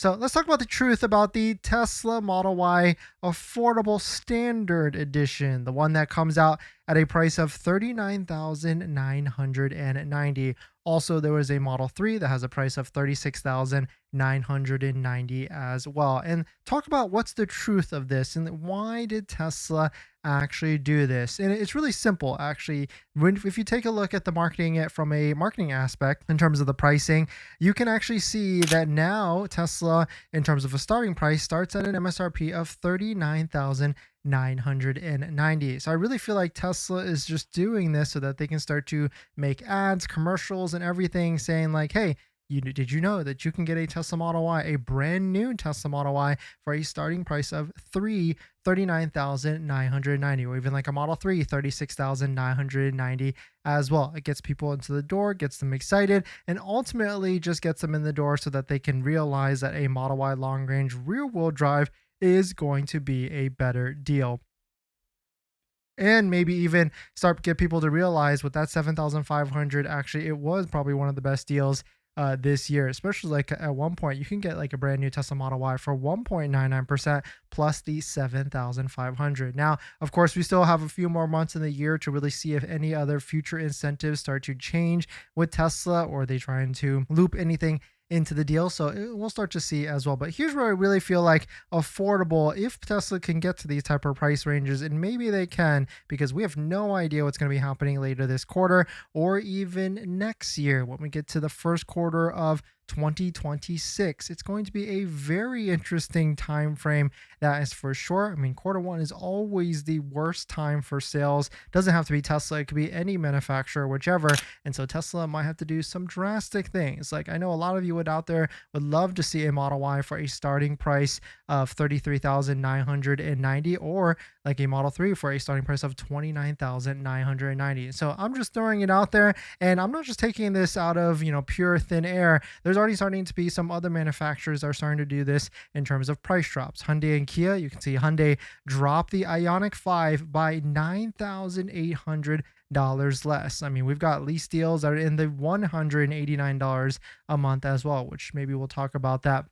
So let's talk about the truth about the Tesla Model Y Affordable Standard Edition, the one that comes out at a price of $39,990. Also, there was a Model 3 that has a price of $36,990 as well. And talk about what's the truth of this and why did Tesla actually do this? And it's really simple, actually. If you take a look at the marketing it from a marketing aspect in terms of the pricing, you can actually see that now Tesla, in terms of a starting price, starts at an MSRP of $39,990. So I really feel like Tesla is just doing this so that they can start to make ads, commercials, and everything saying like, hey, did you know that you can get a Tesla Model Y, a brand new Tesla Model Y, for a starting price of $39,990, or even like a Model 3, $36,990 as well. It gets people into the door, gets them excited, and ultimately just gets them in the door so that they can realize that a Model Y long range rear wheel drive is going to be a better deal. And maybe even start get people to realize with that 7,500, actually it was probably one of the best deals this year, especially like at one point you can get like a brand new Tesla Model Y for 1.99% plus the 7,500. Now, of course, we still have a few more months in the year to really see if any other future incentives start to change with Tesla, or they trying to loop anything into the deal. So we'll start to see as well. But here's where I really feel like affordable, if Tesla can get to these type of price ranges, and maybe they can, because we have no idea what's going to be happening later this quarter or even next year when we get to the first quarter of 2026. It's going to be a very interesting time frame, that is for sure. I mean, quarter one is always the worst time for sales. Doesn't have to be Tesla, it could be any manufacturer, whichever. And so Tesla might have to do some drastic things. Like, I know a lot of you out there would love to see a Model Y for a starting price of $33,990, or like a Model 3 for a starting price of $29,990. So I'm just throwing it out there, and I'm not just taking this out of, pure thin air. There's already starting to be some other manufacturers that are starting to do this in terms of price drops. Hyundai and Kia, you can see Hyundai drop the Ioniq 5 by $9,800 less. I mean, we've got lease deals that are in the $189 a month as well, which maybe we'll talk about that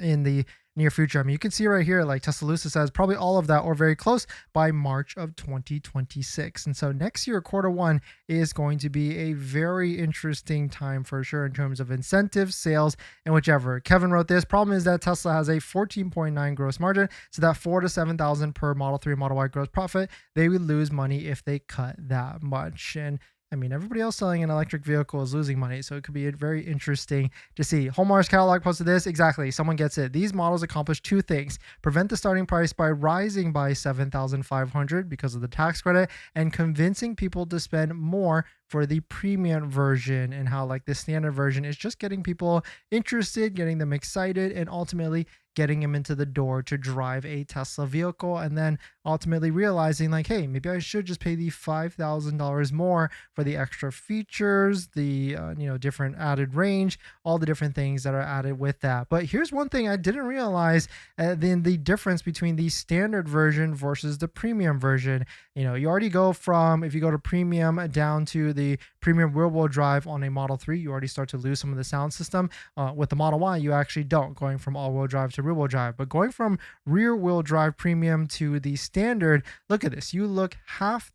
in the near future. I mean, you can see right here, like Tuscaloosa says, probably all of that or very close by March of 2026. And so next year, quarter one is going to be a very interesting time for sure in terms of incentives, sales, and whichever. Kevin wrote this. Problem is that Tesla has a 14.9 gross margin. So that 4,000 to 7,000 per Model 3, Model Y gross profit, they would lose money if they cut that much. And I mean, everybody else selling an electric vehicle is losing money, so it could be very interesting to see. Homeowners Catalog posted this. Exactly. Someone gets it. These models accomplish two things: prevent the starting price by rising by $7,500 because of the tax credit, and convincing people to spend more for the premium version, and how like the standard version is just getting people interested, getting them excited, and ultimately getting them into the door to drive a Tesla vehicle, and then ultimately realizing like, hey, maybe I should just pay the $5,000 more for the extra features, the different added range, all the different things that are added with that. But here's one thing I didn't realize, then the difference between the standard version versus the premium version. You already go from, if you go to premium down to the premium rear-wheel drive on a Model 3, you already start to lose some of the sound system. With the Model Y, you actually don't, going from all-wheel drive to rear-wheel drive. But going from rear-wheel drive premium to the standard, look at this. You lose half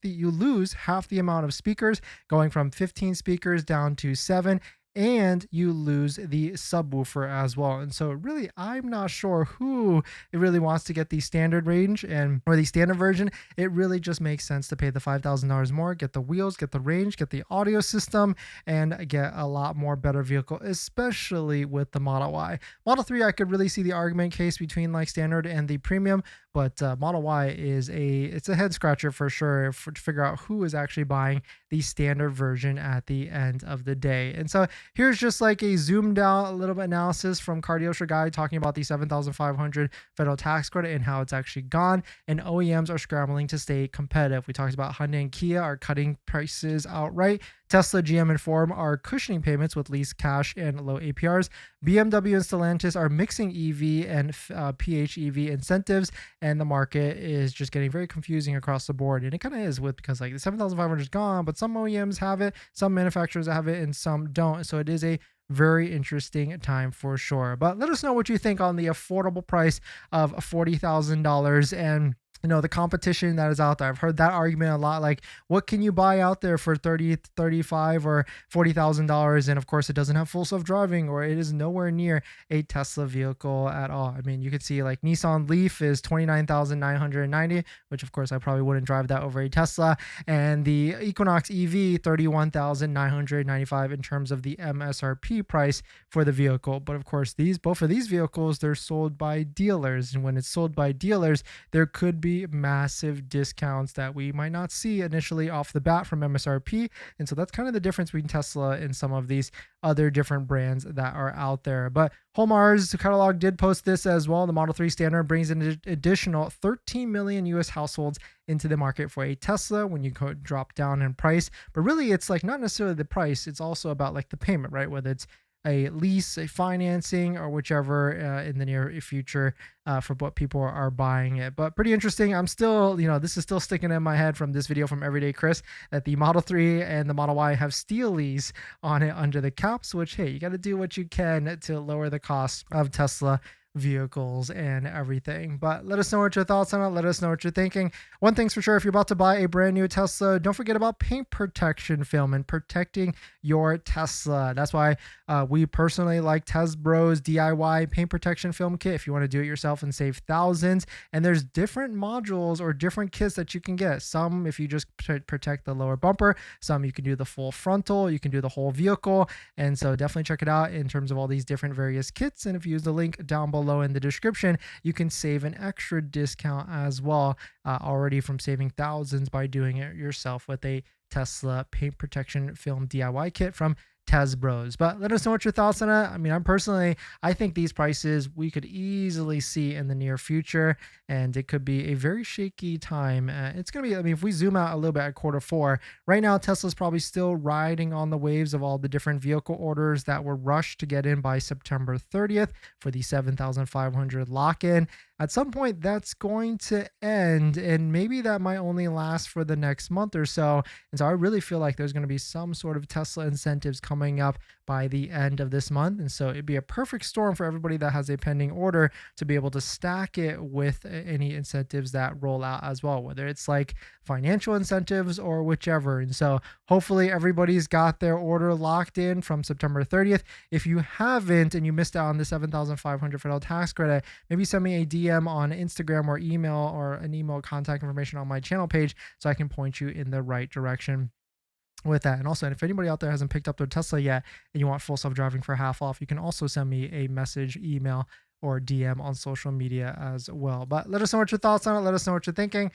the amount of speakers, going from 15 speakers down to 7. And you lose the subwoofer as well. And so really, I'm not sure who it really wants to get the standard range or the standard version. It really just makes sense to pay the $5,000 more, get the wheels, get the range, get the audio system, and get a lot more better vehicle, especially with the Model Y. Model 3, I could really see the argument case between like standard and the premium, but Model Y it's a head scratcher for sure to figure out who is actually buying the standard version at the end of the day. And so here's just like a zoomed out a little bit analysis from Cardiosha Guy talking about the 7,500 federal tax credit and how it's actually gone. And OEMs are scrambling to stay competitive. We talked about Hyundai and Kia are cutting prices outright. Tesla, GM, and Ford are cushioning payments with lease cash and low APRs. BMW and Stellantis are mixing EV and PHEV incentives, and the market is just getting very confusing across the board. And it kind of is because like the 7,500 is gone, but some OEMs have it, some manufacturers have it, and some don't. So it is a very interesting time for sure. But let us know what you think on the affordable price of $40,000 and the competition that is out there. I've heard that argument a lot. Like, what can you buy out there for 30, 35, or $40,000? And of course, it doesn't have full self driving, or it is nowhere near a Tesla vehicle at all. I mean, you could see like Nissan Leaf is 29,990, which of course I probably wouldn't drive that over a Tesla. And the Equinox EV, 31,995 in terms of the MSRP price for the vehicle. But of course, both of these vehicles, they're sold by dealers. And when it's sold by dealers, there could be massive discounts that we might not see initially off the bat from MSRP. And so that's kind of the difference between Tesla and some of these other different brands that are out there. But Homar's catalog did post this as well. The Model 3 Standard brings an additional 13 million US households into the market for a Tesla when you drop down in price. But really, it's like not necessarily the price, it's also about like the payment, right? Whether it's a lease, a financing, or whichever in the near future for what people are buying it. But pretty interesting. I'm still, this is still sticking in my head from this video from Everyday Chris that the Model 3 and the Model Y have steelies on it under the caps, which, hey, you got to do what you can to lower the cost of Tesla vehicles and everything. But let us know what your thoughts on it. Let us know what you're thinking. One thing's for sure, if you're about to buy a brand new Tesla, don't forget about paint protection film and protecting your Tesla. That's why we personally like Tesbro's DIY paint protection film kit if you want to do it yourself and save thousands. And there's different modules or different kits that you can get. Some if you just protect the lower bumper, some you can do the full frontal, you can do the whole vehicle. And so definitely check it out in terms of all these different various kits. And if you use the link down below in the description, you can save an extra discount as well, already from saving thousands by doing it yourself with a Tesla paint protection film DIY kit from Tesbros. But let us know what your thoughts on it. I mean, I think these prices we could easily see in the near future, and it could be a very shaky time. It's going to be, I mean, if we zoom out a little bit at Q4, right now, Tesla's probably still riding on the waves of all the different vehicle orders that were rushed to get in by September 30th for the 7,500 lock-in. At some point, that's going to end, and maybe that might only last for the next month or so. And so I really feel like there's going to be some sort of Tesla incentives coming up by the end of this month. And so it'd be a perfect storm for everybody that has a pending order to be able to stack it with any incentives that roll out as well, whether it's like financial incentives or whichever. And so hopefully everybody's got their order locked in from September 30th. If you haven't and you missed out on the 7,500 federal tax credit, maybe send me a DM on Instagram or email, or an email contact information on my channel page so I can point you in the right direction with that. And also, if anybody out there hasn't picked up their Tesla yet and you want full self-driving for half off, you can also send me a message, email, or DM on social media as well. But let us know what your thoughts on it. Let us know what you're thinking.